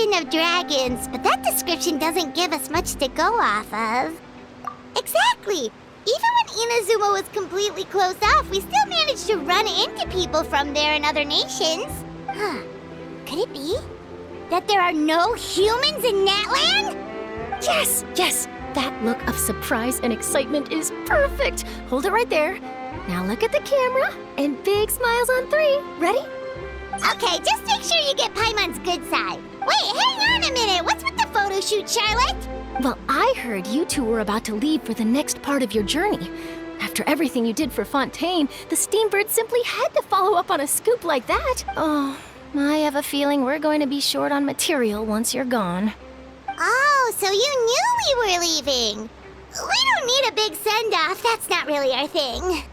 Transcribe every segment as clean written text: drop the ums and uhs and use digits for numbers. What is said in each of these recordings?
description of dragons, but that description doesn't give us much to go off of. Exactly! Even when Inazuma was completely closed off, we still managed to run into people from there in other nations. Huh. Could it be that there are no humans in Natlan? Yes, yes! That look of surprise and excitement is perfect! Hold it right there. Now look at the camera, and big smiles on 3. Ready? Okay, just make sure you get Paimon's good side. Wait, hang on a minute. What's with the photo shoot, Charlotte? Well, I heard you two were about to leave for the next part of your journey. After everything you did for Fontaine, the Steambird simply had to follow up on a scoop like that. Oh, I have a feeling we're going to be short on material once you're gone. Oh, so you knew we were leaving. We don't need a big send-off. That's not really our thing.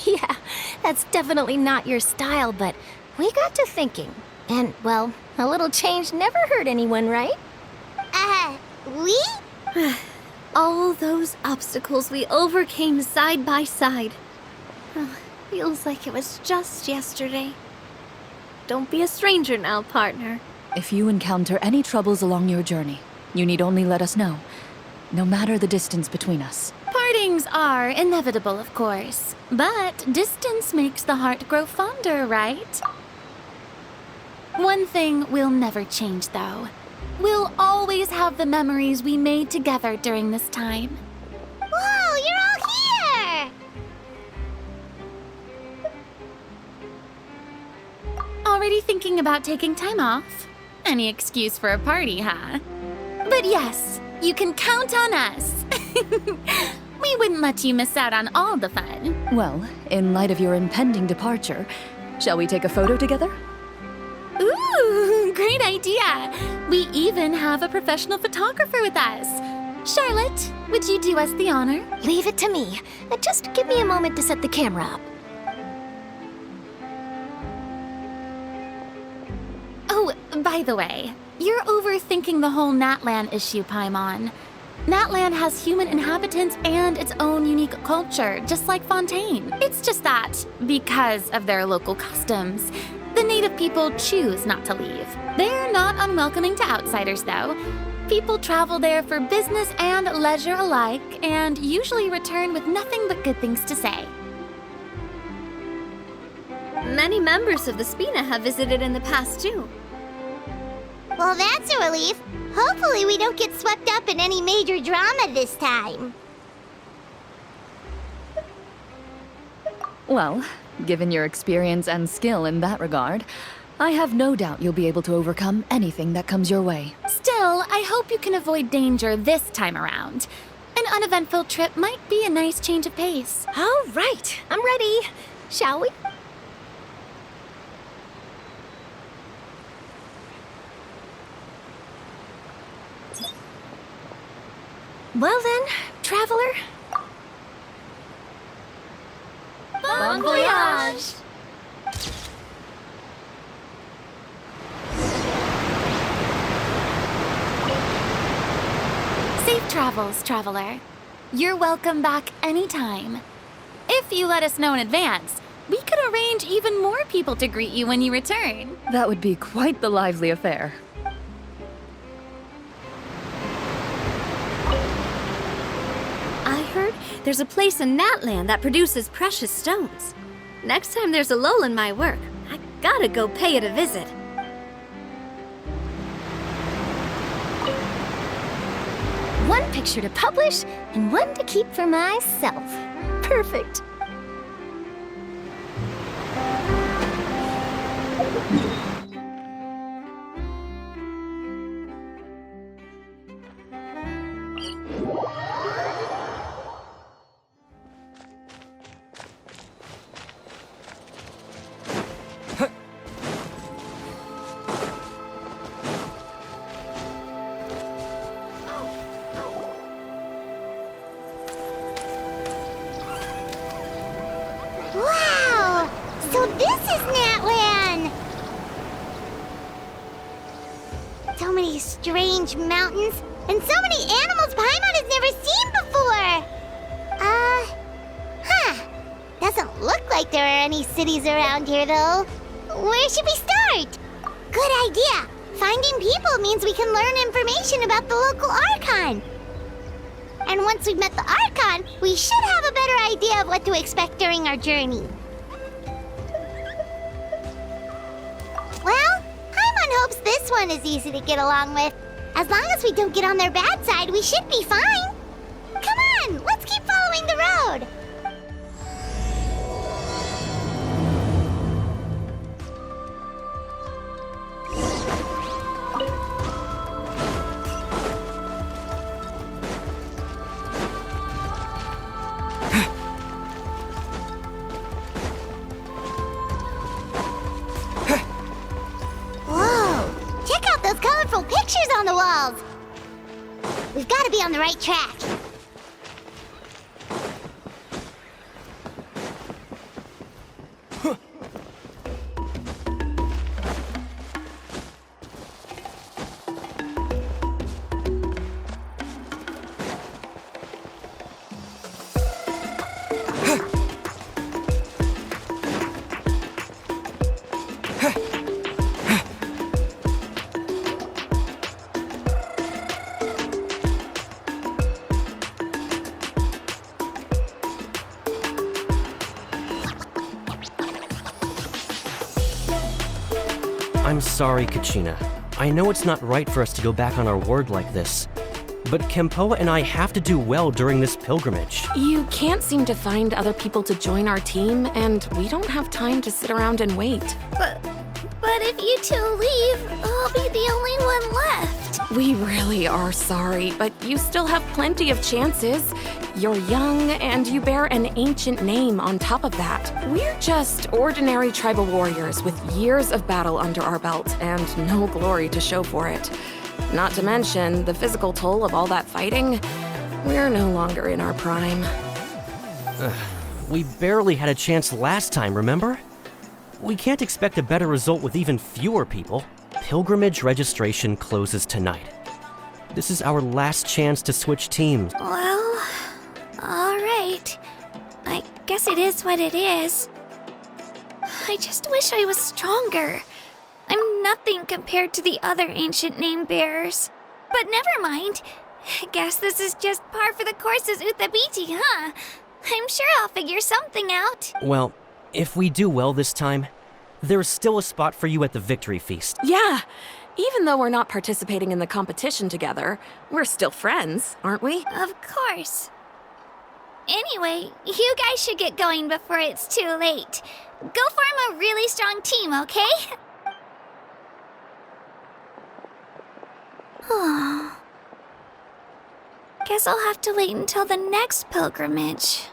Yeah, that's definitely not your style, but we got to thinking. And, well, a little change never hurt anyone, right? We? All those obstacles we overcame side by side. Feels like it was just yesterday. Don't be a stranger now, partner. If you encounter any troubles along your journey, you need only let us know, no matter the distance between us. Partings are inevitable, of course, but distance makes the heart grow fonder, right? One thing will never change, though. We'll always have the memories we made together during this time. Whoa, you're all here! Already thinking about taking time off? Any excuse for a party, huh? But yes, you can count on us. We wouldn't let you miss out on all the fun. Well, in light of your impending departure, shall we take a photo together? Ooh, great idea! We even have a professional photographer with us. Charlotte, would you do us the honor? Leave it to me. Just give me a moment to set the camera up. Oh, by the way, you're overthinking the whole Natlan issue, Paimon. Natlan has human inhabitants and its own unique culture, just like Fontaine. It's just that, because of their local customs, the native people choose not to leave. They're not unwelcoming to outsiders, though. People travel there for business and leisure alike, and usually return with nothing but good things to say. Many members of the Spina have visited in the past, too. Well, that's a relief. Hopefully we don't get swept up in any major drama this time. Well, given your experience and skill in that regard, I have no doubt you'll be able to overcome anything that comes your way. Still, I hope you can avoid danger this time around. An uneventful trip might be a nice change of pace. All right, I'm ready. Shall we? Well then, traveler. Bon voyage! Safe travels, traveler. You're welcome back anytime. If you let us know in advance, we could arrange even more people to greet you when you return. That would be quite the lively affair. I heard there's a place in Natlan that produces precious stones. Next time there's a lull in my work, I gotta go pay it a visit. One picture to publish and one to keep for myself. Perfect. Wow! So this is Natlan! So many strange mountains, and so many animals Paimon has never seen before! Doesn't look like there are any cities around here, though. Where should we start? Good idea! Finding people means we can learn information about the local Archon. And once we've met the Archon, we should have a better idea of what to expect during our journey. Well, Paimon hopes this one is easy to get along with. As long as we don't get on their bad side, we should be fine. Come on, let's keep following the road. Whoa, check out those colorful pictures on the walls. We've got to be on the right track. I'm sorry, Kachina. I know it's not right for us to go back on our word like this, but Kempoa and I have to do well during this pilgrimage. You can't seem to find other people to join our team, and we don't have time to sit around and wait. But if you two leave, I'll be the only one left. We really are sorry, but you still have plenty of chances. You're young, and you bear an ancient name on top of that. We're just ordinary tribal warriors with years of battle under our belt and no glory to show for it. Not to mention the physical toll of all that fighting. We're no longer in our prime. We barely had a chance last time, remember? We can't expect a better result with even fewer people. Pilgrimage registration closes tonight. This is our last chance to switch teams. Well, alright. I guess it is what it is. I just wish I was stronger. I'm nothing compared to the other ancient name bearers. But never mind. Guess this is just par for the course as Uthabiti, huh? I'm sure I'll figure something out. Well, if we do well this time, there's still a spot for you at the victory feast. Yeah, even though we're not participating in the competition together, we're still friends, aren't we? Of course. Anyway, you guys should get going before it's too late. Go form a really strong team, okay? Guess I'll have to wait until the next pilgrimage.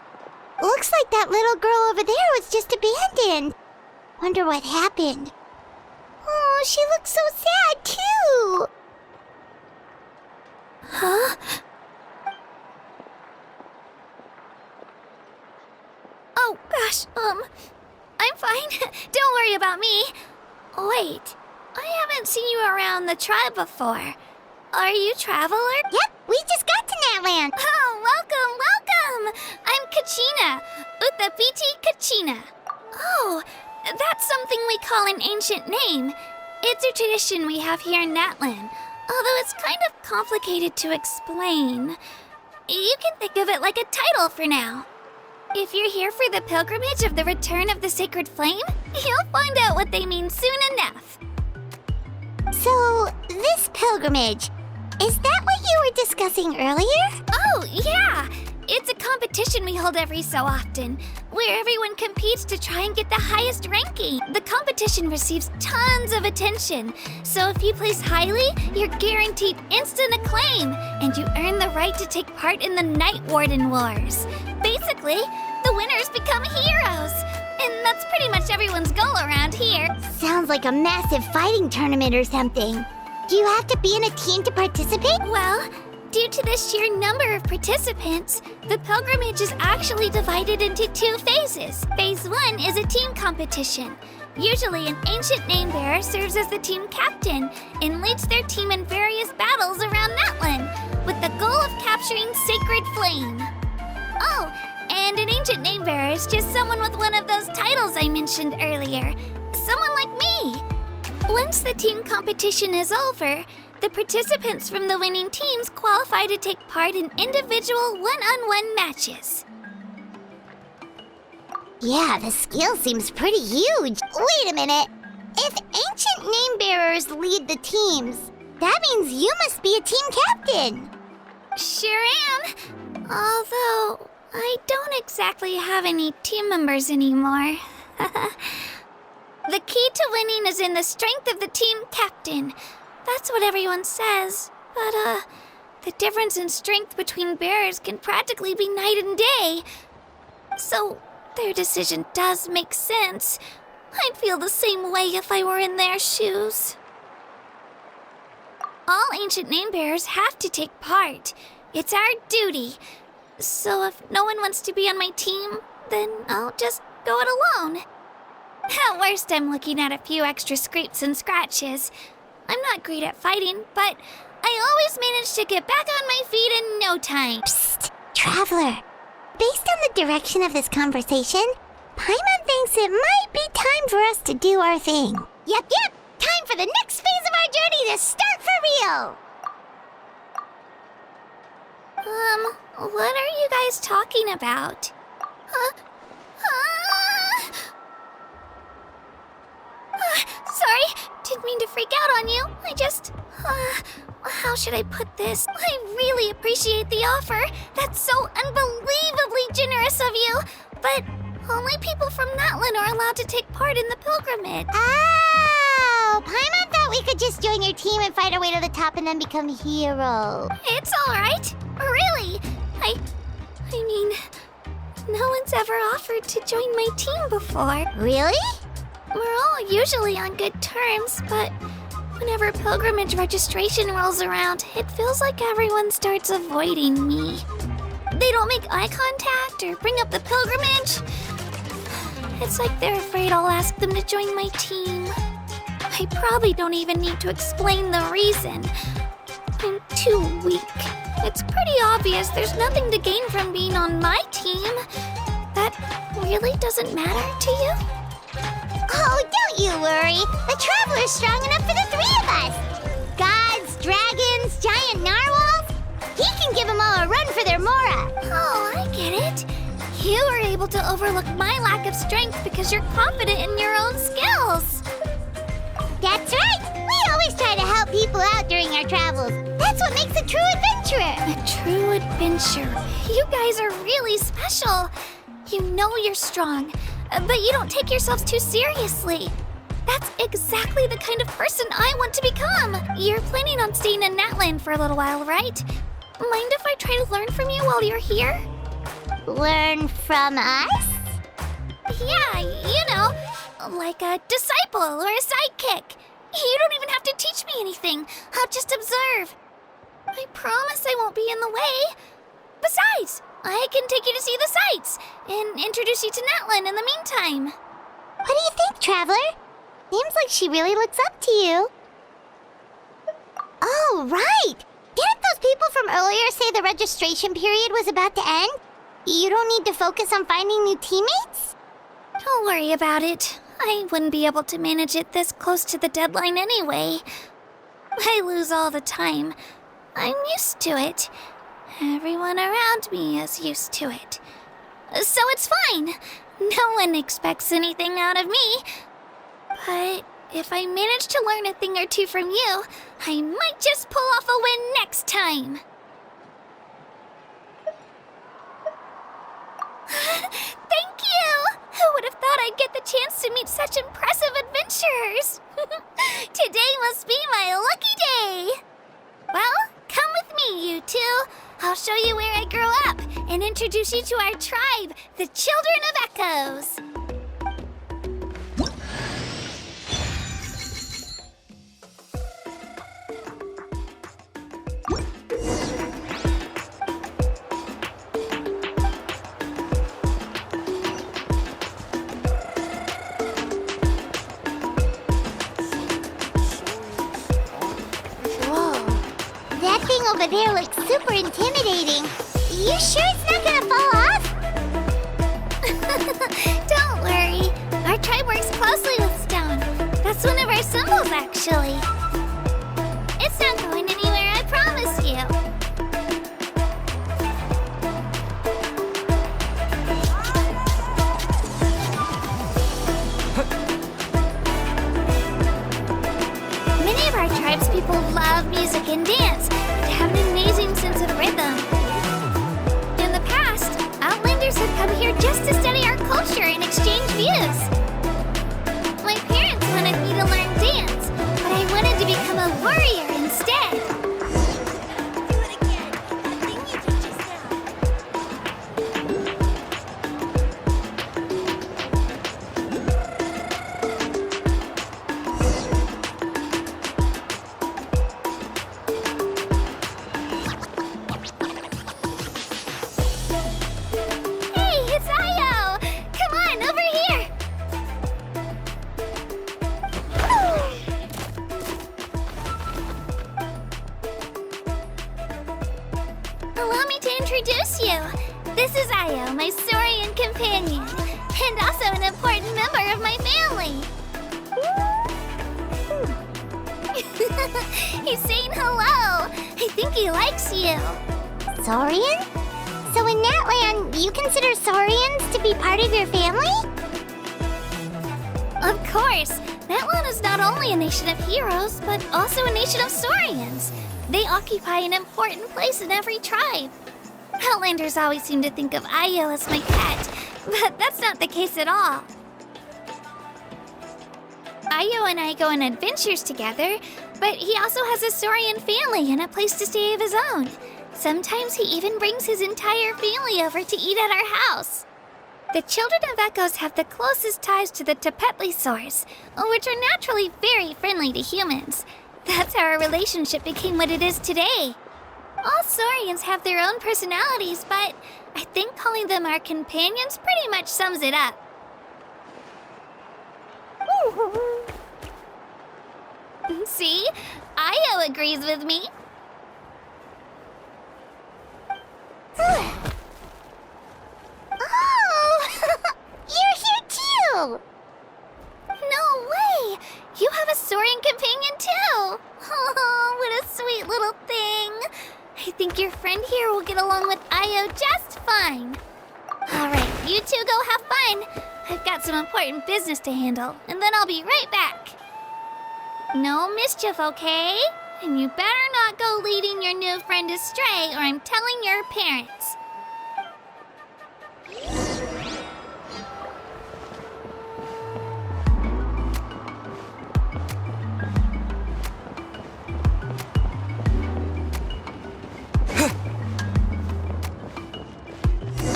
Looks like that little girl over there was just abandoned. Wonder what happened. Oh, she looks so sad, too. Huh? Oh, gosh, I'm fine. Don't worry about me. Wait, I haven't seen you around the tribe before. Are you a traveler? Yep, we just got to Natlan. Oh, welcome! I'm Kachina. Uthabiti Kachina. Oh, that's something we call an ancient name. It's a tradition we have here in Natlan, although it's kind of complicated to explain. You can think of it like a title for now. If you're here for the pilgrimage of the return of the sacred flame, you'll find out what they mean soon enough. So, this pilgrimage, is that what you were discussing earlier? Oh, yeah! It's a competition we hold every so often, where everyone competes to try and get the highest ranking. The competition receives tons of attention, so if you place highly, you're guaranteed instant acclaim, and you earn the right to take part in the Night Warden Wars. Basically, the winners become heroes, and that's pretty much everyone's goal around here. Sounds like a massive fighting tournament or something. Do you have to be in a team to participate? Well, due to the sheer number of participants, the pilgrimage is actually divided into 2 phases. Phase 1 is a team competition. Usually, an ancient name bearer serves as the team captain and leads their team in various battles around Natlan, with the goal of capturing Sacred Flame. Oh, and an ancient name bearer is just someone with one of those titles I mentioned earlier. Someone like me. Once the team competition is over, the participants from the winning teams qualify to take part in individual one-on-one matches. Yeah, the skill seems pretty huge. Wait a minute. If ancient name bearers lead the teams, that means you must be a team captain. Sure am. Although, I don't exactly have any team members anymore. The key to winning is in the strength of the team captain. That's what everyone says. But, the difference in strength between bearers can practically be night and day. So, their decision does make sense. I'd feel the same way if I were in their shoes. All ancient name bearers have to take part. It's our duty. So if no one wants to be on my team, then I'll just go it alone. At worst, I'm looking at a few extra scrapes and scratches. I'm not great at fighting, but I always manage to get back on my feet in no time. Psst, Traveler. Based on the direction of this conversation, Paimon thinks it might be time for us to do our thing. Yep. Time for the next phase of our journey to start for real. What are you guys talking about? Sorry, didn't mean to freak out on you. I just, how should I put this? I really appreciate the offer. That's so unbelievably generous of you. But only people from Natlan are allowed to take part in the pilgrimage. Oh, Paimon thought we could just join your team and fight our way to the top and then become heroes. It's all right. Really. I mean, no one's ever offered to join my team before. Really? We're all usually on good terms, but whenever pilgrimage registration rolls around, it feels like everyone starts avoiding me. They don't make eye contact or bring up the pilgrimage. It's like they're afraid I'll ask them to join my team. I probably don't even need to explain the reason. I'm too weak. It's pretty obvious there's nothing to gain from being on my team. That really doesn't matter to you? Oh, don't you worry. The Traveler's strong enough for the three of us. Gods, dragons, giant narwhals. He can give them all a run for their Mora. Oh, I get it. You were able to overlook my lack of strength because you're confident in your own skills. That's right. We always try to help people out during our travels. That's what makes a true adventurer. A true adventure. You guys are really special. You know you're strong, but you don't take yourselves too seriously. That's exactly the kind of person I want to become. You're planning on staying in Natlan for a little while, right? Mind if I try to learn from you while you're here? Learn from us? Yeah, you know, like a disciple or a sidekick. You don't even have to teach me anything. I'll just observe. I promise I won't be in the way. Besides, I can take you to see the sights and introduce you to Natlan in the meantime. What do you think, Traveler? Seems like she really looks up to you. Oh, right! Didn't those people from earlier say the registration period was about to end? You don't need to focus on finding new teammates? Don't worry about it. I wouldn't be able to manage it this close to the deadline anyway. I lose all the time. I'm used to it. Everyone around me is used to it. So it's fine. No one expects anything out of me. But if I manage to learn a thing or two from you, I might just pull off a win next time. Thank you! Who would have thought I'd get the chance to meet such impressive adventurers? Today must be my lucky day! Well, come with me, you two. I'll show you where I grew up and introduce you to our tribe, the Children of Echoes. Over there looks super intimidating. You sure it's not gonna fall off? Don't worry. Our tribe works closely with stone. That's one of our symbols, actually. It's not going anywhere, I promise you. Many of our tribes people love music and dance. They have an amazing sense of rhythm. In the past, Outlanders have come here just to study our culture and exchange views. My parents wanted me to learn dance, but I wanted to become a warrior instead. Do it again. The thing you did just Hey, it's Io! Come on, over here! Allow me to introduce you. This is Io, my Saurian companion, and also an important member of my family. He's saying hello. I think he likes you. Saurian? So in Natlan, you consider Saurians to be part of your family? Of course. Natlan is not only a nation of heroes, but also a nation of Saurians. They occupy an important place in every tribe. Outlanders always seem to think of Io as my pet, but that's not the case at all. Io and I go on adventures together, but he also has a Saurian family and a place to stay of his own. Sometimes he even brings his entire family over to eat at our house. The children of Echoes have the closest ties to the Tepetlisaurs, which are naturally very friendly to humans. That's how our relationship became what it is today. All Saurians have their own personalities, but I think calling them our companions pretty much sums it up. See? Io agrees with me. Oh! You're here too! No way! You have a Saurian companion too! Oh, what a sweet little thing! I think your friend here will get along with Io just fine. Alright, you two go have fun. I've got some important business to handle, and then I'll be right back. No mischief, okay? And you better not go leading your new friend astray, or I'm telling your parents.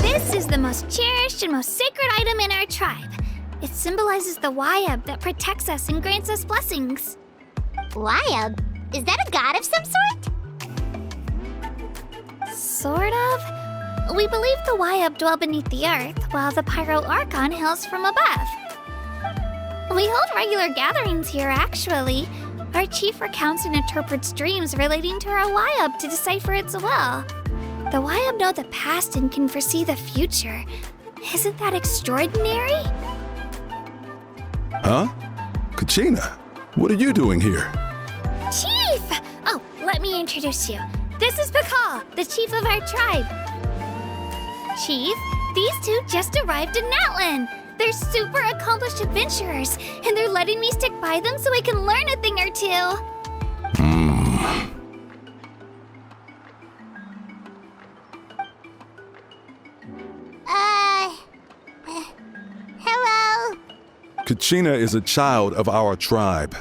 This is the most cherished and most sacred item in our tribe. It symbolizes the Wyab that protects us and grants us blessings. Wyab? Is that a god of some sort? Sort of. We believe the Wyab dwell beneath the earth, while the Pyro Archon hails from above. We hold regular gatherings here, actually. Our chief recounts and interprets dreams relating to our Wyab to decipher its will. The Wyab know the past and can foresee the future. Isn't that extraordinary? Huh? Kachina, what are you doing here? Chief! Oh, let me introduce you. This is Pakal, the chief of our tribe. Chief, these two just arrived in Natlan. They're super accomplished adventurers, and they're letting me stick by them so I can learn a thing or two. Hello? Kachina is a child of our tribe.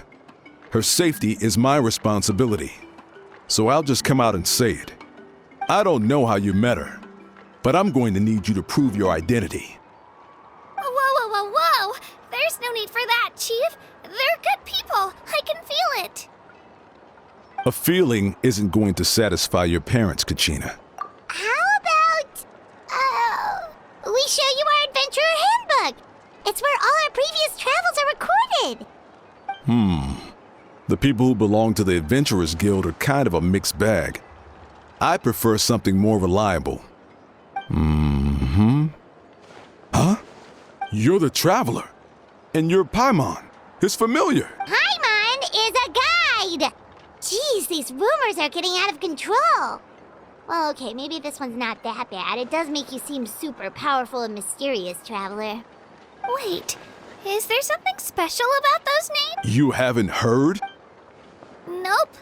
Her safety is my responsibility. So I'll just come out and say it. I don't know how you met her, but I'm going to need you to prove your identity. Whoa. There's no need for that, Chief. They're good people. I can feel it. A feeling isn't going to satisfy your parents, Kachina. How about, we show you our adventurer handbook? It's where all our previous travels are recorded. The people who belong to the Adventurers Guild are kind of a mixed bag. I prefer something more reliable. Huh? You're the Traveler. And you're Paimon, his familiar. Paimon is a guide! Jeez, these rumors are getting out of control. Well, okay, maybe this one's not that bad. It does make you seem super powerful and mysterious, Traveler. Wait, is there something special about those names? You haven't heard? Nope.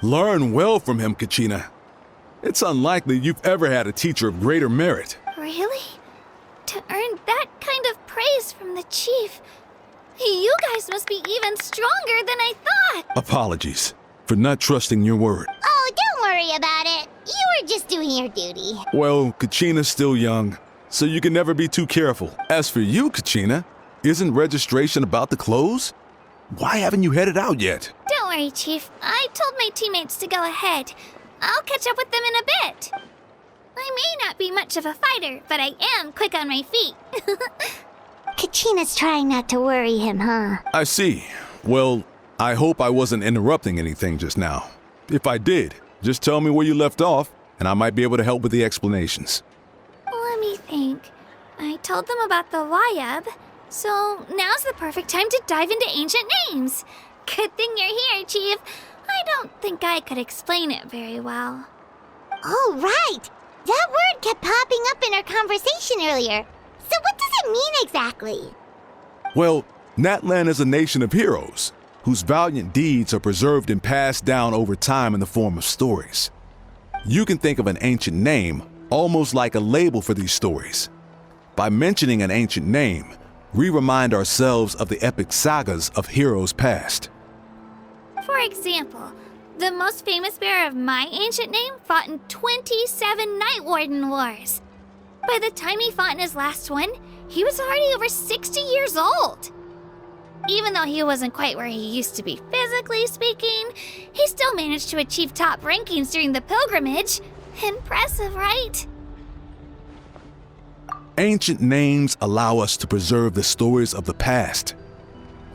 Learn well from him, Kachina. It's unlikely you've ever had a teacher of greater merit. Really? To earn that kind of praise from the chief, you guys must be even stronger than I thought. Apologies for not trusting your word. Oh, don't worry about it. You were just doing your duty. Well, Kachina's still young, so you can never be too careful. As for you, Kachina, isn't registration about to close? Why haven't you headed out yet? Don't worry, Chief. I told my teammates to go ahead. I'll catch up with them in a bit. I may not be much of a fighter, but I am quick on my feet. Kachina's trying not to worry him, huh? I see. Well, I hope I wasn't interrupting anything just now. If I did, just tell me where you left off, and I might be able to help with the explanations. Let me think. I told them about the Wayab, so now's the perfect time to dive into ancient names. Good thing you're here, Chief. I don't think I could explain it very well. Oh, right! That word kept popping up in our conversation earlier. So what does it mean exactly? Well, Natlan is a nation of heroes, whose valiant deeds are preserved and passed down over time in the form of stories. You can think of an ancient name almost like a label for these stories. By mentioning an ancient name, we remind ourselves of the epic sagas of heroes past. For example, the most famous bearer of my ancient name fought in 27 Night Warden Wars. By the time he fought in his last one, he was already over 60 years old. Even though he wasn't quite where he used to be physically speaking, he still managed to achieve top rankings during the pilgrimage. Impressive, right? Ancient names allow us to preserve the stories of the past,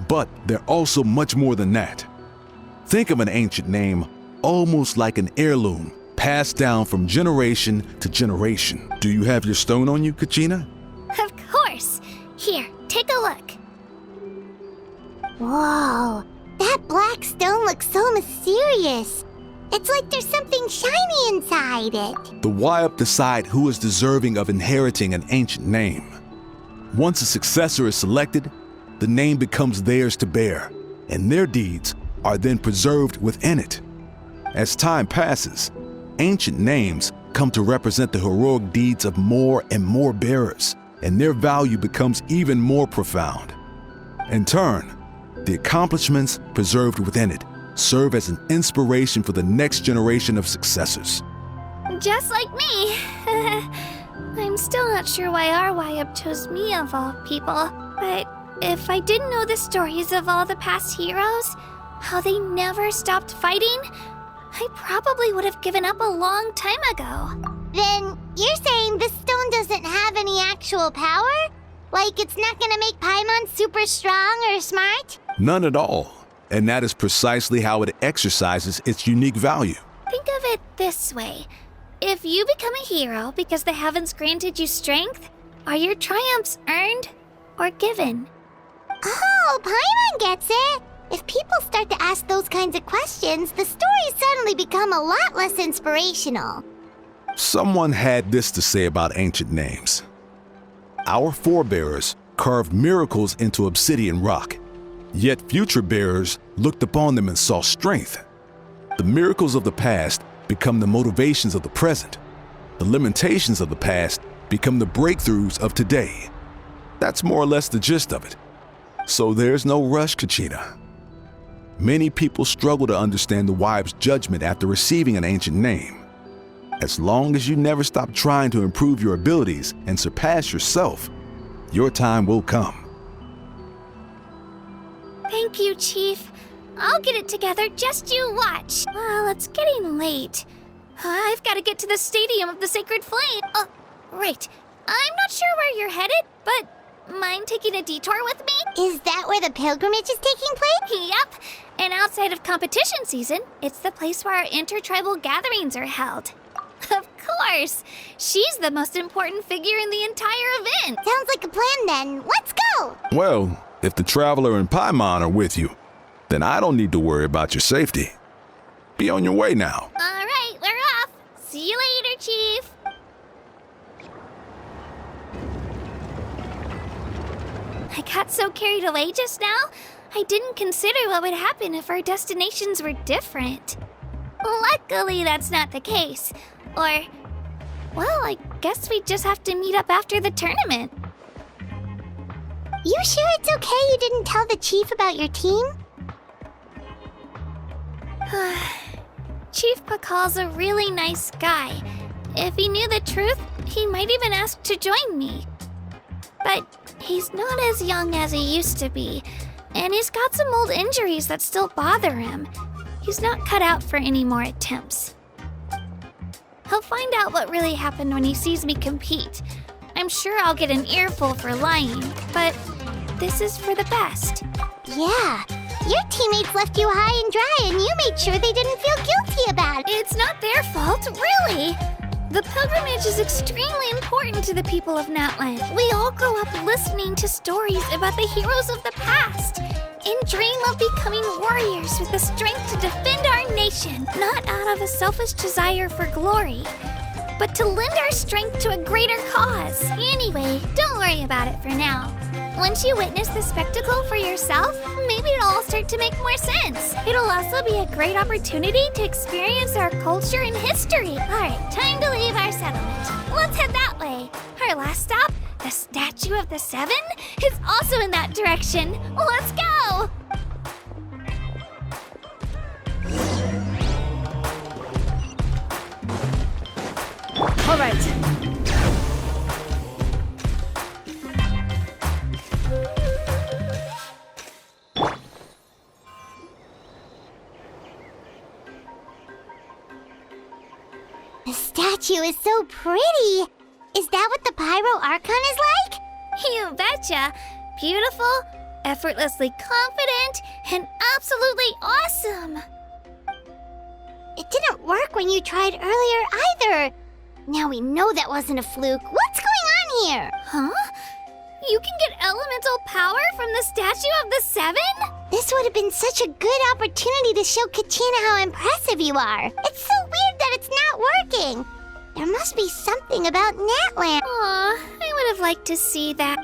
but they're also much more than that. Think of an ancient name almost like an heirloom, passed down from generation to generation. Do you have your stone on you, Kachina? Of course. Here, take a look. Whoa, that black stone looks so mysterious. It's like there's something shiny inside it. The Wayab decide who is deserving of inheriting an ancient name. Once a successor is selected, the name becomes theirs to bear, and their deeds are then preserved within it. As time passes, ancient names come to represent the heroic deeds of more and more bearers, and their value becomes even more profound. In turn, the accomplishments preserved within it serve as an inspiration for the next generation of successors. Just like me. I'm still not sure why our Wayab chose me of all people, but if I didn't know the stories of all the past heroes, how they never stopped fighting, I probably would have given up a long time ago. Then you're saying this stone doesn't have any actual power? Like it's not gonna make Paimon super strong or smart? None at all, and that is precisely how it exercises its unique value. Think of it this way. If you become a hero because the heavens granted you strength, are your triumphs earned or given? Oh, Paimon gets it! If people start to ask those kinds of questions, the stories suddenly become a lot less inspirational. Someone had this to say about ancient names. Our forebears carved miracles into obsidian rock, yet future bearers looked upon them and saw strength. The miracles of the past become the motivations of the present. The limitations of the past become the breakthroughs of today. That's more or less the gist of it. So there's no rush, Kachina. Many people struggle to understand the Wayab's judgment after receiving an ancient name. As long as you never stop trying to improve your abilities and surpass yourself, your time will come. Thank you, Chief. I'll get it together, just you watch. Well, it's getting late. I've got to get to the Stadium of the Sacred Flame. Oh, right. I'm not sure where you're headed, but mind taking a detour with me? Is that where the pilgrimage is taking place? Yep. And outside of competition season, it's the place where our intertribal gatherings are held. Of course. She's the most important figure in the entire event. Sounds like a plan then. Let's go! Well, If the Traveler and Paimon are with you, then I don't need to worry about your safety. Be on your way now. All right, we're off. See you later, Chief. I got so carried away just now, I didn't consider what would happen if our destinations were different. Luckily, that's not the case. Or, well, I guess we just have to meet up after the tournament. You sure it's okay you didn't tell the chief about your team? Chief Pakal's a really nice guy. If he knew the truth, he might even ask to join me. But he's not as young as he used to be, and he's got some old injuries that still bother him. He's not cut out for any more attempts. He'll find out what really happened when he sees me compete. I'm sure I'll get an earful for lying, but this is for the best. Yeah, your teammates left you high and dry and you made sure they didn't feel guilty about it. It's not their fault, really. The pilgrimage is extremely important to the people of Natlan. We all grow up listening to stories about the heroes of the past and dream of becoming warriors with the strength to defend our nation, not out of a selfish desire for glory, but to lend our strength to a greater cause. Anyway, don't worry about it for now. Once you witness the spectacle for yourself, maybe it'll all start to make more sense. It'll also be a great opportunity to experience our culture and history. All right, time to leave our settlement. Let's head that way. Our last stop, the Statue of the Seven, is also in that direction. Let's go! All right. The statue is so pretty. Is that what the Pyro Archon is like? You betcha. Beautiful, effortlessly confident, and absolutely awesome. It didn't work when you tried earlier either. Now we know that wasn't a fluke. What's going on here? Huh? You can get elemental power from the Statue of the Seven? This would have been such a good opportunity to show Katina how impressive you are. It's so weird that it's not working. There must be something about Natlan. Aw, I would have liked to see that.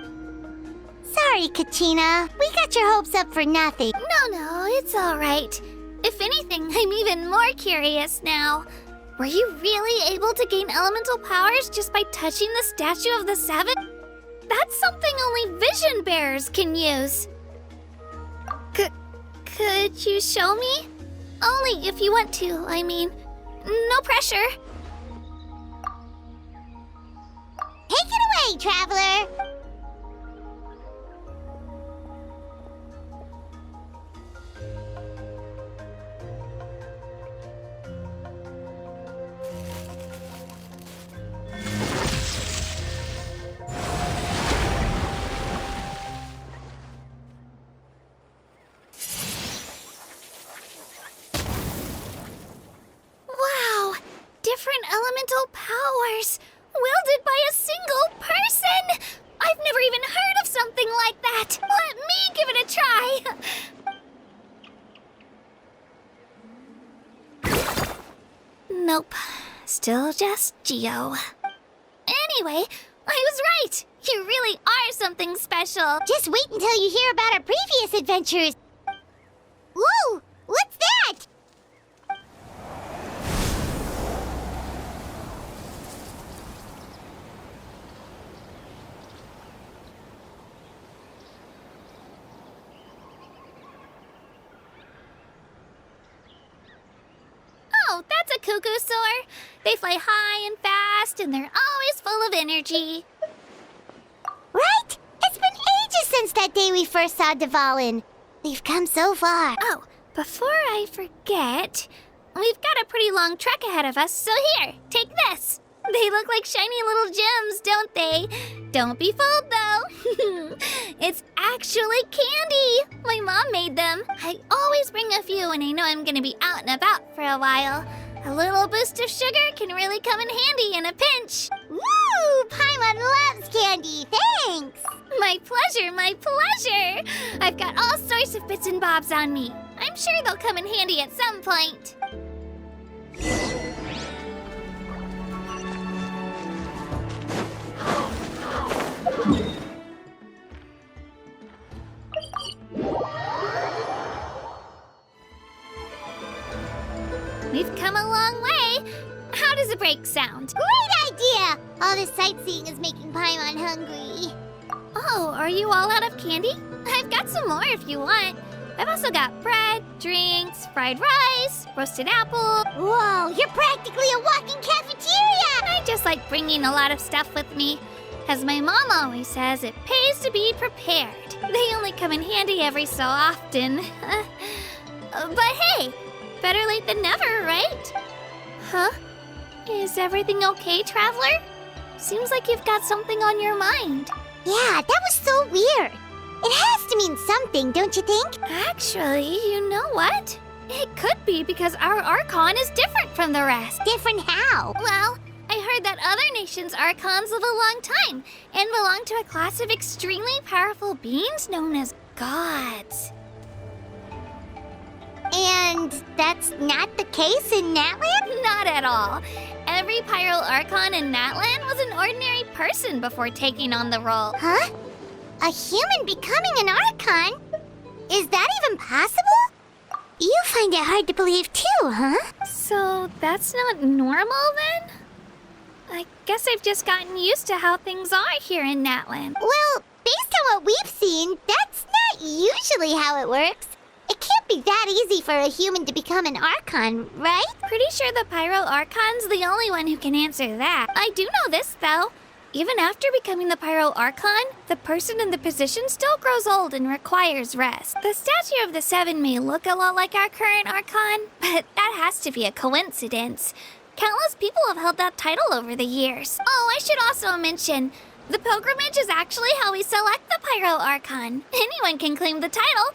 Sorry, Katina. We got your hopes up for nothing. No, it's all right. If anything, I'm even more curious now. Were you really able to gain elemental powers just by touching the Statue of the Seven? That's something only vision bearers can use. Could you show me? Only if you want to, I mean. No pressure. Take it away, traveler. Wow! Different elemental powers, wielded by a single person! I've never even heard of something like that! Let me give it a try! Nope. Still just Geo. Anyway, I was right! You really are something special! Just wait until you hear about our previous adventures. Whoa! What's that? Oh, that's a cuckoo soar. They fly high and fast, and they're always full of energy. Right? It's been ages since that day we first saw Dvalin. We've come so far. Oh, before I forget, we've got a pretty long trek ahead of us, so here, take this. They look like shiny little gems, don't they? Don't be fooled, though. It's actually candy. My mom made them. I always bring a few when I know I'm going to be out and about for a while. A little boost of sugar can really come in handy in a pinch. Woo! Paimon loves candy. Thanks. My My pleasure, my pleasure! I've got all sorts of bits and bobs on me. I'm sure they'll come in handy at some point. We've come a long way. How does a break sound? Great idea! All this sightseeing is making Paimon hungry. Oh, are you all out of candy? I've got some more if you want. I've also got bread, drinks, fried rice, roasted apple. Whoa, you're practically a walking cafeteria! I just like bringing a lot of stuff with me. As my mom always says, it pays to be prepared. They only come in handy every so often. But hey, better late than never, right? Huh? Is everything okay, Traveler? Seems like you've got something on your mind. Yeah, that was so weird. It has to mean something, don't you think? Actually, you know what? It could be because our Archon is different from the rest. Different how? Well, I heard that other nations' Archons live a long time and belong to a class of extremely powerful beings known as gods. And that's not the case in Natlan? Not at all. Every Pyro Archon in Natlan was an ordinary person before taking on the role. Huh? A human becoming an Archon? Is that even possible? You find it hard to believe too, huh? So that's not normal then? I guess I've just gotten used to how things are here in Natlan. Well, based on what we've seen, that's not usually how it works. It can't be that easy for a human to become an Archon, right? Pretty sure the Pyro Archon's the only one who can answer that. I do know this, though. Even after becoming the Pyro Archon, the person in the position still grows old and requires rest. The statue of the Seven may look a lot like our current Archon, but that has to be a coincidence. Countless people have held that title over the years. Oh, I should also mention, the pilgrimage is actually how we select the Pyro Archon. Anyone can claim the title.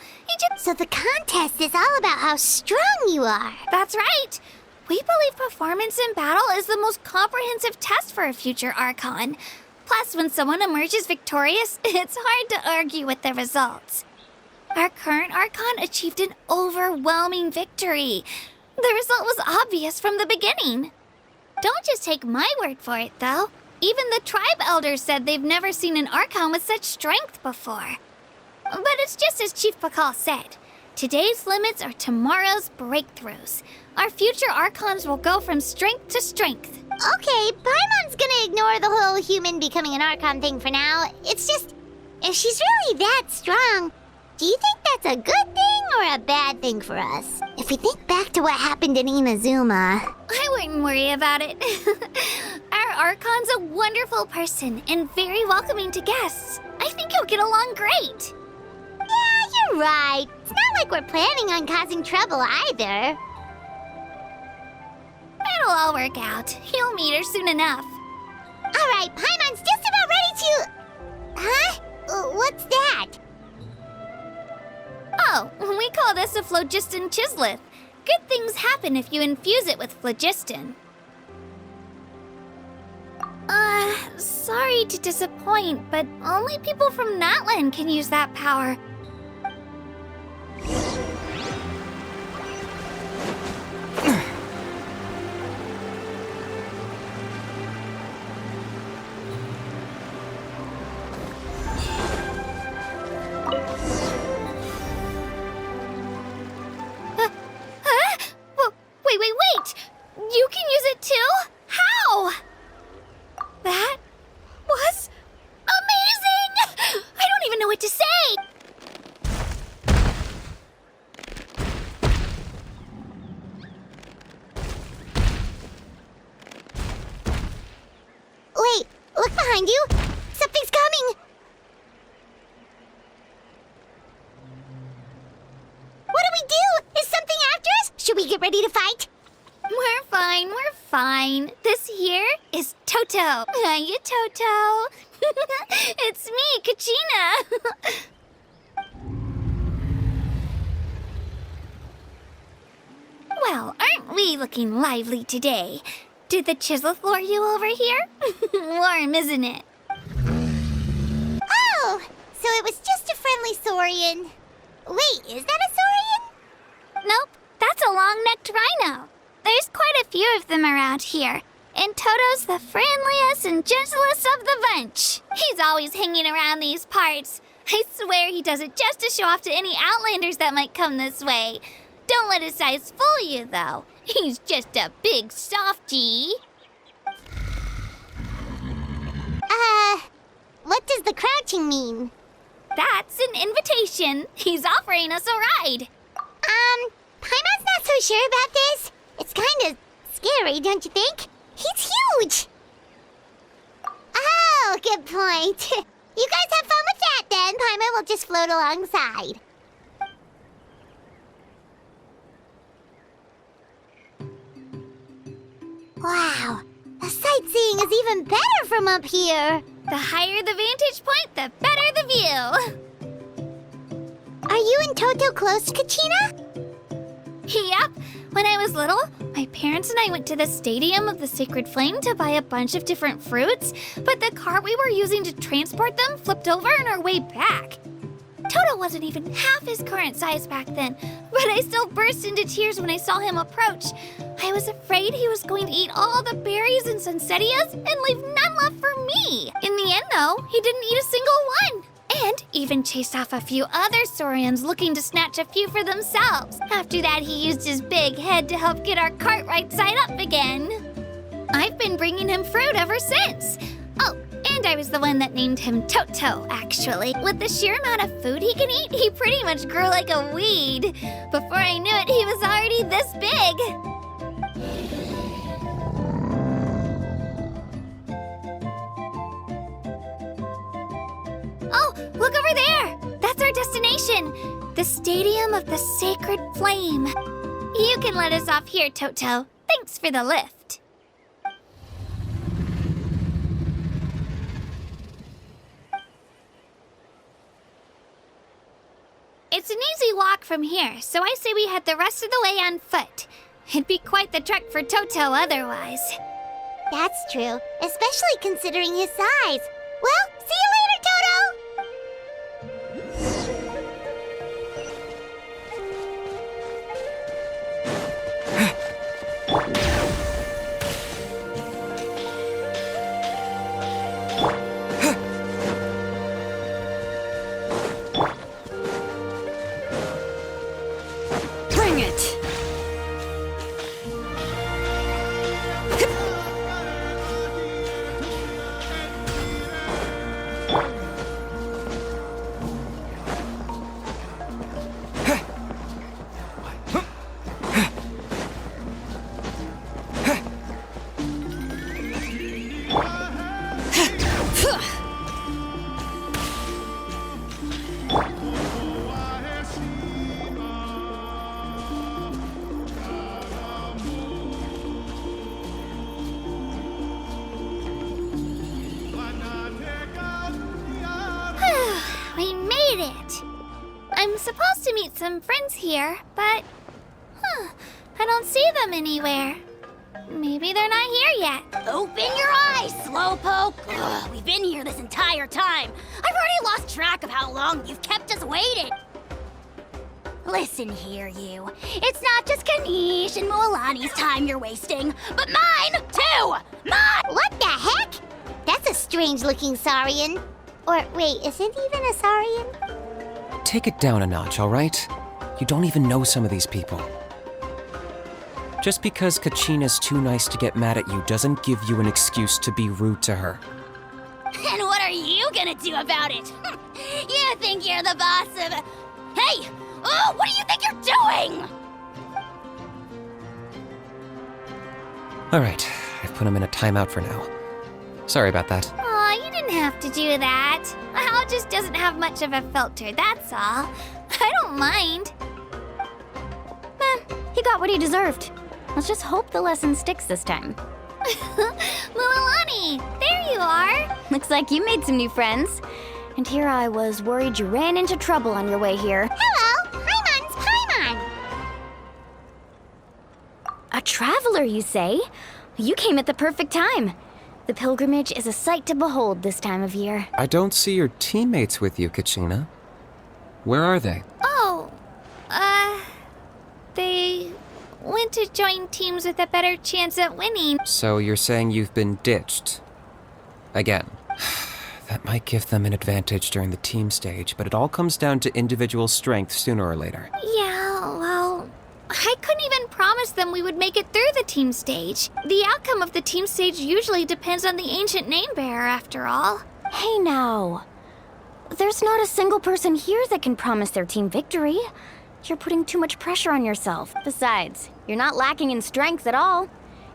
So the contest is all about how strong you are. That's right. We believe performance in battle is the most comprehensive test for a future Archon. Plus, when someone emerges victorious, it's hard to argue with the results. Our current Archon achieved an overwhelming victory. The result was obvious from the beginning. Don't just take my word for it, though. Even the tribe elders said they've never seen an Archon with such strength before. But it's just as Chief Pakal said. Today's limits are tomorrow's breakthroughs. Our future Archons will go from strength to strength. Okay, Paimon's gonna ignore the whole human becoming an Archon thing for now. It's just, if she's really that strong, do you think that's a good thing or a bad thing for us? If we think back to what happened in Inazuma... I wouldn't worry about it. Our Archon's a wonderful person and very welcoming to guests. I think you'll get along great. Yeah, you're right. It's not like we're planning on causing trouble either. It'll all work out. You'll meet her soon enough. All right, Paimon's just about ready to... Huh? What's that? Oh, we call this a phlogiston chisleth. Good things happen if you infuse it with phlogiston. Sorry to disappoint, but only people from Natlan can use that power. Wait! You can use it too? How? That was amazing! I don't even know what to say! Wait, look behind you! Something's coming! What do we do? Is something after us? Should we get ready to fight? We're fine. This here is Toto. Hiya, Toto. It's me, Kachina. Well, aren't we looking lively today? Did the chisleth lure you over here? Warm, isn't it? Oh, so it was just a friendly saurian. Wait, is that a saurian? Nope, that's a long-necked rhino. There's quite a few of them around here, and Toto's the friendliest and gentlest of the bunch. He's always hanging around these parts. I swear he does it just to show off to any outlanders that might come this way. Don't let his size fool you, though. He's just a big softie. What does the crouching mean? That's an invitation. He's offering us a ride. Paimon's not so sure about this. It's kind of scary, don't you think? He's huge! Oh, good point. You guys have fun with that then. Paimon will just float alongside. Wow, the sightseeing is even better from up here. The higher the vantage point, the better the view. Are you and Toto close to Kachina? Yep. When I was little, my parents and I went to the Stadium of the Sacred Flame to buy a bunch of different fruits, but the cart we were using to transport them flipped over on our way back. Toto wasn't even half his current size back then, but I still burst into tears when I saw him approach. I was afraid he was going to eat all the berries and sunsettias and leave none left for me. In the end, though, he didn't eat a single one. And even chased off a few other saurians looking to snatch a few for themselves. After that, he used his big head to help get our cart right side up again. I've been bringing him fruit ever since. Oh, and I was the one that named him Toto, actually. With the sheer amount of food he can eat, he pretty much grew like a weed. Before I knew it, he was already this big. Oh, look over there! That's our destination! The Stadium of the Sacred Flame. You can let us off here, Toto. Thanks for the lift. It's an easy walk from here, so I say we head the rest of the way on foot. It'd be quite the trek for Toto otherwise. That's true, especially considering his size. Well, see you later, Toto! Bring it! We made it! I'm supposed to meet some friends here, but... I don't see them anywhere. Maybe they're not here yet. Open your eyes, Slowpoke! Ugh, we've been here this entire time. I've already lost track of how long you've kept us waiting. Listen here, you. It's not just Kanish and Moalani's time you're wasting, but mine, too! Mine! What the heck? That's a strange-looking saurian. Or, wait, is it even a saurian? Take it down a notch, all right? You don't even know some of these people. Just because Kachina's too nice to get mad at you doesn't give you an excuse to be rude to her. And what are you gonna do about it? You think you're the boss of... Hey! Oh, what do you think you're doing? All right, I've put him in a timeout for now. Sorry about that. Aw, you didn't have to do that. Hal just doesn't have much of a filter, that's all. I don't mind. He got what he deserved. Let's just hope the lesson sticks this time. Mualani, there you are. Looks like you made some new friends. And here I was worried you ran into trouble on your way here. Hello, Paimon's Paimon. A traveler, you say? You came at the perfect time. The pilgrimage is a sight to behold this time of year. I don't see your teammates with you, Kachina. Where are they? Oh, they went to join teams with a better chance at winning. So you're saying you've been ditched? Again. That might give them an advantage during the team stage, but it all comes down to individual strength sooner or later. Yeah, well, I couldn't even promise them we would make it through the team stage. The outcome of the team stage usually depends on the ancient name bearer, after all. Hey now. There's not a single person here that can promise their team victory. You're putting too much pressure on yourself. Besides, you're not lacking in strength at all.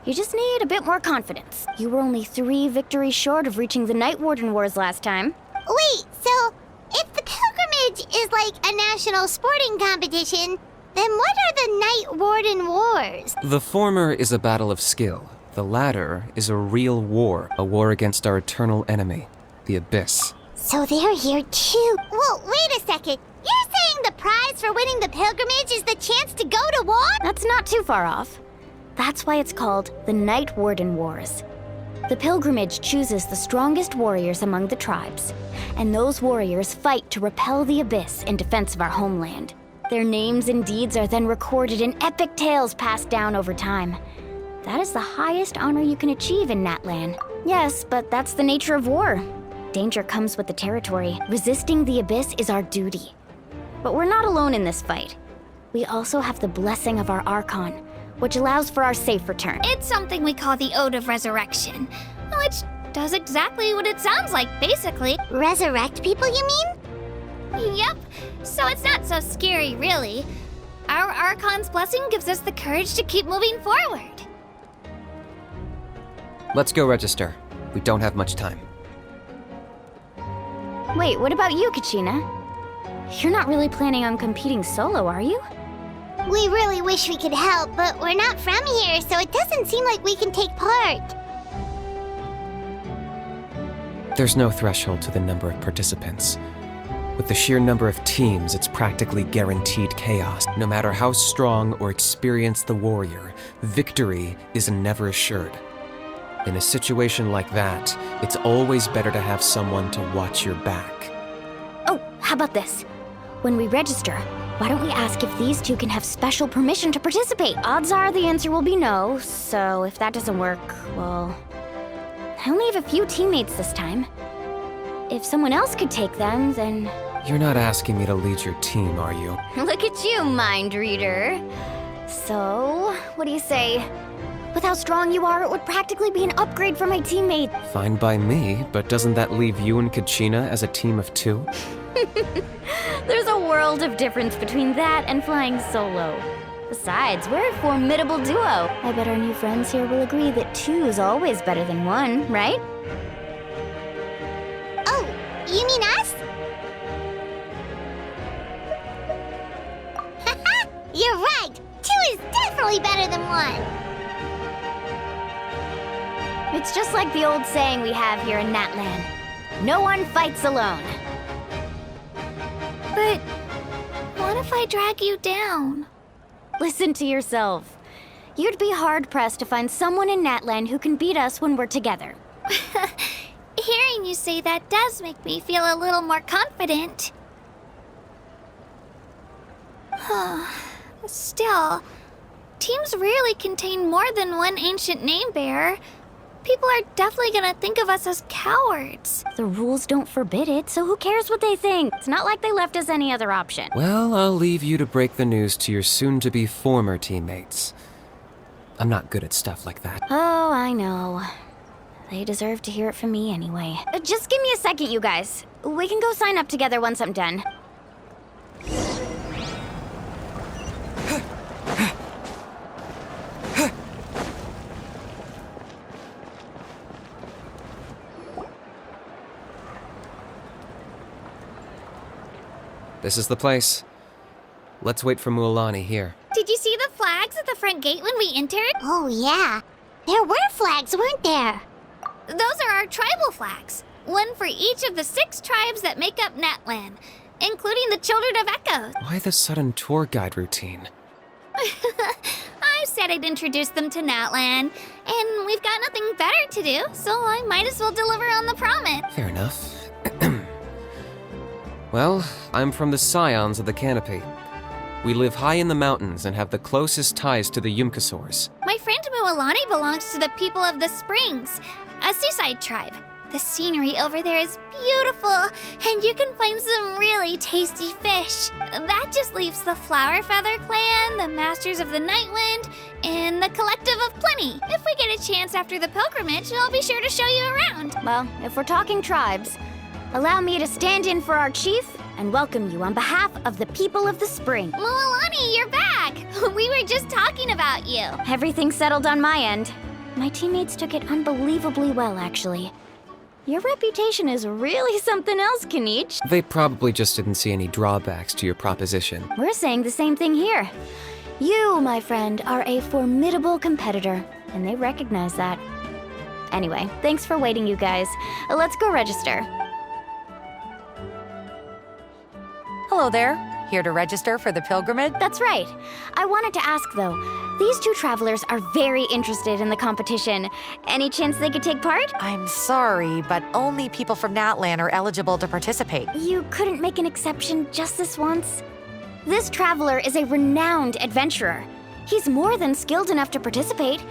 You just need a bit more confidence. You were only 3 victories short of reaching the Night Warden Wars last time. Wait, so if the pilgrimage is like a national sporting competition, then what are the Night Warden Wars? The former is a battle of skill. The latter is a real war. A war against our eternal enemy, the Abyss. So they're here too. Well, wait a second. You're saying the prize for winning the pilgrimage is the chance to go to war? That's not too far off. That's why it's called the Night Warden Wars. The pilgrimage chooses the strongest warriors among the tribes, and those warriors fight to repel the Abyss in defense of our homeland. Their names and deeds are then recorded in epic tales passed down over time. That is the highest honor you can achieve in Natlan. Yes, but that's the nature of war. Danger comes with the territory. Resisting the Abyss is our duty. But we're not alone in this fight. We also have the blessing of our Archon, which allows for our safe return. It's something we call the Ode of Resurrection, which does exactly what it sounds like, basically. Resurrect people, you mean? Yep, so it's not so scary, really. Our Archon's blessing gives us the courage to keep moving forward. Let's go register. We don't have much time. Wait, what about you, Kachina? You're not really planning on competing solo, are you? We really wish we could help, but we're not from here, so it doesn't seem like we can take part. There's no threshold to the number of participants. With the sheer number of teams, it's practically guaranteed chaos. No matter how strong or experienced the warrior, victory is never assured. In a situation like that, it's always better to have someone to watch your back. Oh, how about this? When we register, why don't we ask if these two can have special permission to participate? Odds are the answer will be no, so if that doesn't work, well... I only have a few teammates this time. If someone else could take them, then... You're not asking me to lead your team, are you? Look at you, mind reader. So, what do you say? With how strong you are, it would practically be an upgrade for my teammate. Fine by me, but doesn't that leave you and Kachina as a team of 2? There's a world of difference between that and flying solo. Besides, we're a formidable duo. I bet our new friends here will agree that 2 is always better than 1, right? Oh, you mean us? Haha, you're right. 2 is definitely better than 1. It's just like the old saying we have here in Natlan. No one fights alone. But what if I drag you down? Listen to yourself. You'd be hard-pressed to find someone in Natlan who can beat us when we're together. Hearing you say that does make me feel a little more confident. Still, teams rarely contain more than one ancient name bearer. People are definitely gonna think of us as cowards. The rules don't forbid it, so who cares what they think? It's not like they left us any other option. Well, I'll leave you to break the news to your soon-to-be former teammates. I'm not good at stuff like that. Oh, I know. They deserve to hear it from me anyway. Just give me a second, you guys. We can go sign up together once I'm done. This is the place. Let's wait for Mualani here. Did you see the flags at the front gate when we entered? Oh, yeah. There were flags, weren't there? Those are our tribal flags. One for each of the 6 tribes that make up Natlan, including the Children of Echoes. Why the sudden tour guide routine? I you said I'd introduce them to Natlan, and we've got nothing better to do, so I might as well deliver on the promise. Fair enough. Well, I'm from the Scions of the Canopy. We live high in the mountains and have the closest ties to the Yumkasaurs. My friend Mualani belongs to the people of the Springs, a seaside tribe. The scenery over there is beautiful, and you can find some really tasty fish. That just leaves the Flower Feather Clan, the Masters of the Nightwind, and the Collective of Plenty. If we get a chance after the pilgrimage, I'll be sure to show you around. Well, if we're talking tribes, allow me to stand in for our chief and welcome you on behalf of the people of the spring. Mualani, you're back! We were just talking about you. Everything's settled on my end. My teammates took it unbelievably well, actually. Your reputation is really something else, Kanich. They probably just didn't see any drawbacks to your proposition. We're saying the same thing here. You, my friend, are a formidable competitor, and they recognize that. Anyway, thanks for waiting, you guys. Let's go register. Hello there. Here to register for the pilgrimage? That's right. I wanted to ask, though. These two travelers are very interested in the competition. Any chance they could take part? I'm sorry, but only people from Natlan are eligible to participate. You couldn't make an exception just this once? This traveler is a renowned adventurer. He's more than skilled enough to participate,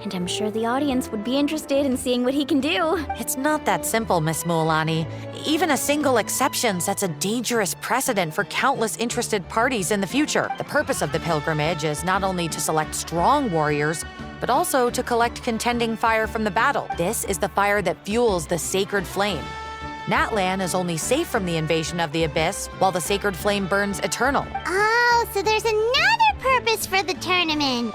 and I'm sure the audience would be interested in seeing what he can do. It's not that simple, Miss Mualani. Even a single exception sets a dangerous precedent for countless interested parties in the future. The purpose of the pilgrimage is not only to select strong warriors, but also to collect contending fire from the battle. This is the fire that fuels the sacred flame. Natlan is only safe from the invasion of the Abyss, while the sacred flame burns eternal. Oh, so there's another purpose for the tournament.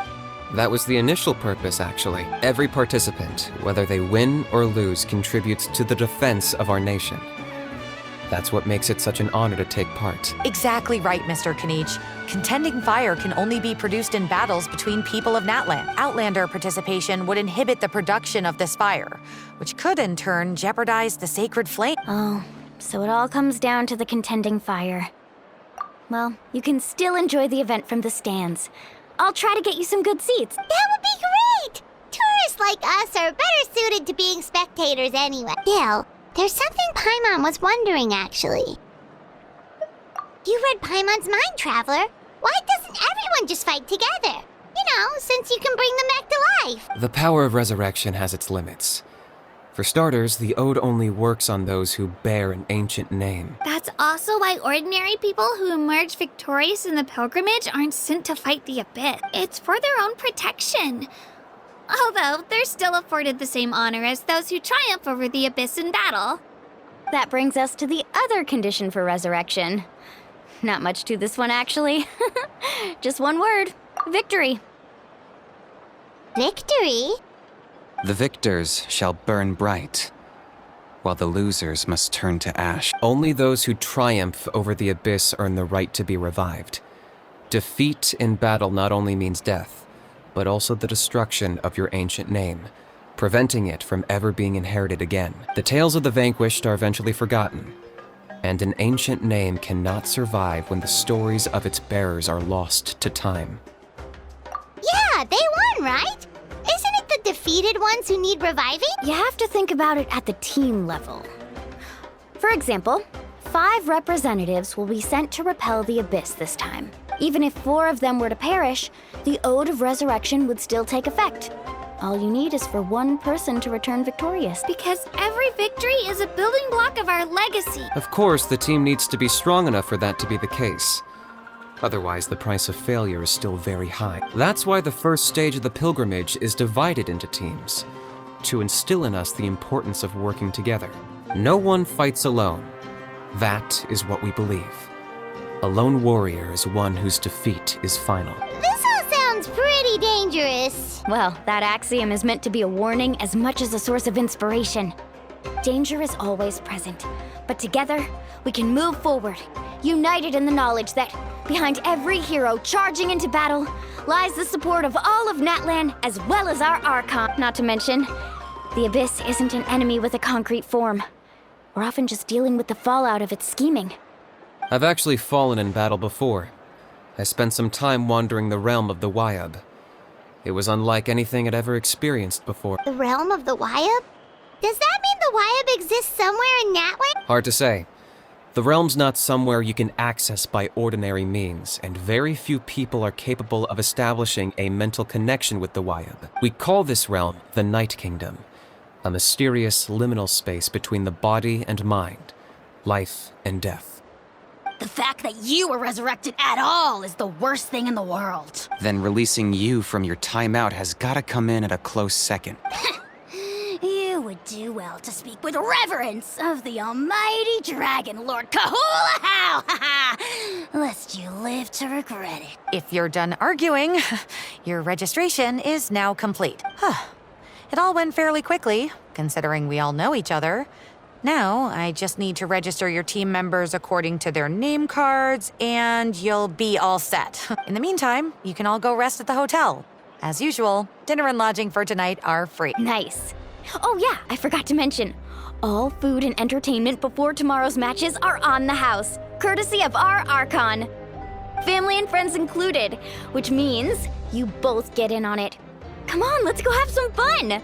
That was the initial purpose, actually. Every participant, whether they win or lose, contributes to the defense of our nation. That's what makes it such an honor to take part. Exactly right, Mr. Kanich. Contending fire can only be produced in battles between people of Natlan. Outlander participation would inhibit the production of this fire, which could in turn jeopardize the sacred flame. Oh, so it all comes down to the contending fire. Well, you can still enjoy the event from the stands. I'll try to get you some good seats. That would be great! Tourists like us are better suited to being spectators anyway. Gil, there's something Paimon was wondering, actually. You read Paimon's mind, Traveler. Why doesn't everyone just fight together? You know, since you can bring them back to life. The power of resurrection has its limits. For starters, the ode only works on those who bear an ancient name. That's also why ordinary people who emerge victorious in the pilgrimage aren't sent to fight the Abyss. It's for their own protection. Although, they're still afforded the same honor as those who triumph over the Abyss in battle. That brings us to the other condition for resurrection. Not much to this one, actually. Just one word. Victory. Victory? The victors shall burn bright, while the losers must turn to ash. Only those who triumph over the Abyss earn the right to be revived. Defeat in battle not only means death, but also the destruction of your ancient name, preventing it from ever being inherited again. The tales of the vanquished are eventually forgotten, and an ancient name cannot survive when the stories of its bearers are lost to time. Yeah, they won, right? Isn't it the defeated ones who need reviving? You have to think about it at the team level. For example, 5 representatives will be sent to repel the Abyss this time. Even if 4 of them were to perish, the Ode of Resurrection would still take effect. All you need is for one person to return victorious. Because every victory is a building block of our legacy. Of course, the team needs to be strong enough for that to be the case. Otherwise, the price of failure is still very high. That's why the first stage of the pilgrimage is divided into teams, to instill in us the importance of working together. No one fights alone. That is what we believe. A lone warrior is one whose defeat is final. This all sounds pretty dangerous. Well, that axiom is meant to be a warning as much as a source of inspiration. Danger is always present, but together, we can move forward, united in the knowledge that behind every hero charging into battle lies the support of all of Natlan as well as our Archon. Not to mention, the Abyss isn't an enemy with a concrete form. We're often just dealing with the fallout of its scheming. I've actually fallen in battle before. I spent some time wandering the realm of the Wyab. It was unlike anything it ever experienced before. The realm of the Wyab? Does that mean the Wyab exists somewhere in Natlan? Hard to say. The realm's not somewhere you can access by ordinary means, and very few people are capable of establishing a mental connection with the Wyab. We call this realm the Night Kingdom, a mysterious liminal space between the body and mind, life and death. The fact that you were resurrected at all is the worst thing in the world. Then releasing you from your timeout has gotta come in at a close second. You would do well to speak with reverence of the almighty Dragon Lord Kahula-How, lest you live to regret it. If you're done arguing, your registration is now complete. It all went fairly quickly, considering we all know each other. Now, I just need to register your team members according to their name cards, and you'll be all set. In the meantime, you can all go rest at the hotel. As usual, dinner and lodging for tonight are free. Nice. Oh yeah, I forgot to mention. All food and entertainment before tomorrow's matches are on the house, courtesy of our Archon. Family and friends included, which means you both get in on it. Come on, let's go have some fun!